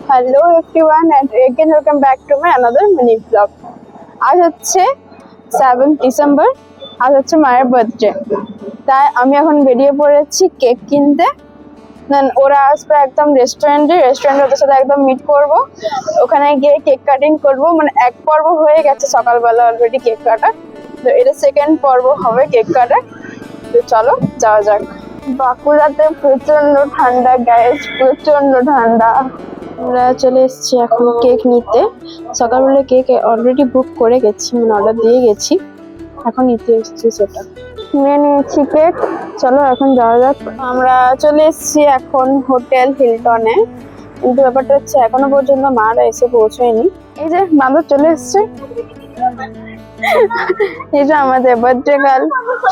Hello everyone and again welcome back to my another mini blog. আজ হচ্ছে 7 December, আজ হচ্ছে মায়ের বার্থডে। তাই আমি এখন বেরিয়ে পড়েছি কেক কিনতে। দেন ওরা আসবে একদম রেস্টুরেন্টে ওদের সাথে একদম মিট করব, ওখানে গিয়ে কেক কাটিং করব। মানে এক পর্ব হয়ে গেছে সকালবেলা অলরেডি কেক কাটা, তো এটা সেকেন্ড পর্ব হবে কেক কাটা। তো চলো যাওয়া যাক। বাঁকুড়াতে প্রচন্ড ঠান্ডা গাইস, প্রচন্ড ঠান্ডা। আমরা চলে এসেছি এখন কেক নিতে। সকালবেলা কেক অলরেডি বুক করে গেছি, মানে অর্ডার দিয়ে গেছি, এখন নিতে এসেছি সেটা। নিয়ে নিয়েছি কেক, চলো এখন যাওয়া যাক। আমরা চলে এসেছি এখন হোটেল হিলটনে, কিন্তু ব্যাপারটা হচ্ছে এখনো পর্যন্ত মারা এসে পৌঁছয়নি। এই যে বান্ধব চলে এসছে, এই যে আমাদের বার্থডে গার্ল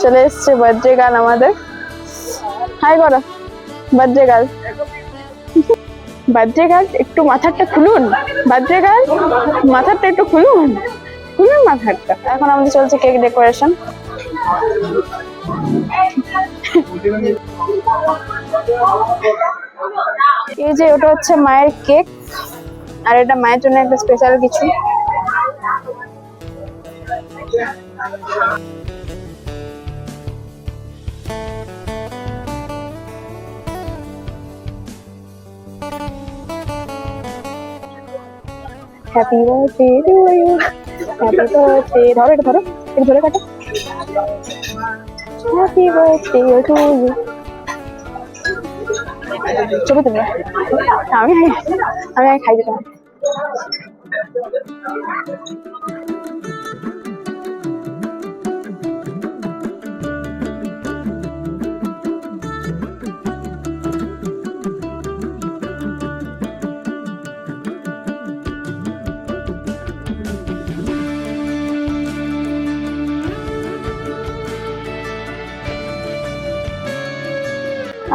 চলে এসছে, বার্থডে গার্ল আমাদের। হাই করো বার্থডে গার্ল। বার্থডে গার্ল একটু মাথাটা খুলুন, বার্থডে গার্ল মাথাটা একটু খুলুন, খুলুন মাথাটা। এখন আমাদের চলছে কেক ডেকোরেশন। এই যে ওটা হচ্ছে মায়ের কেক, আর এটা মায়ের জন্য একটা স্পেশাল কিছু। Happy birthday to you, happy birthday. ধরো এটা, ধরো এটা, ধরে কাটো। Happy birthday to you. ছবি তোমরা, আমি খাই দিতাম।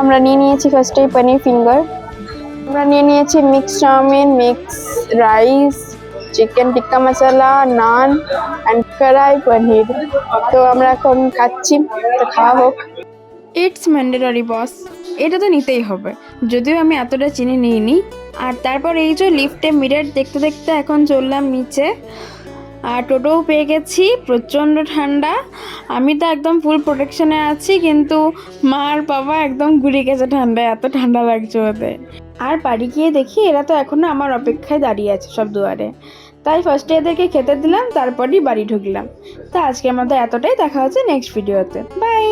আমরা নিয়ে নিয়েছি ফার্স্টে পনির ফিঙ্গার, আমরা নিয়ে নিয়েছি mix chowmein, mix rice, chicken tikka masala, naan and kadai paneer. তো আমরা এখন খাচ্ছি, তো খাওয়া হোক। ইটস ম্যান্ডেটরি বস, এটা তো নিতেই হবে, যদিও আমি এতটা চিনি নিইনি। আর তারপর এই যে লিফটে মিরর দেখতে দেখতে এখন চললাম নিচে, আর টোটোও পেয়ে গেছি। প্রচণ্ড ঠান্ডা, আমি তো একদম ফুল প্রোটেকশনে আছি, কিন্তু মা আর বাবা একদম ঘুরে গেছে ঠান্ডায়, এত ঠান্ডা লাগছে ওদের। আর বাড়ি গিয়ে দেখি এরা তো এখনও আমার অপেক্ষায় দাঁড়িয়ে আছে সব দুয়ারে, তাই ফার্স্টে এদেরকে খেতে দিলাম, তারপরই বাড়ি ঢুকলাম। তা আজকের মতো এতটাই, দেখা হচ্ছে নেক্সট ভিডিওতে, বাই।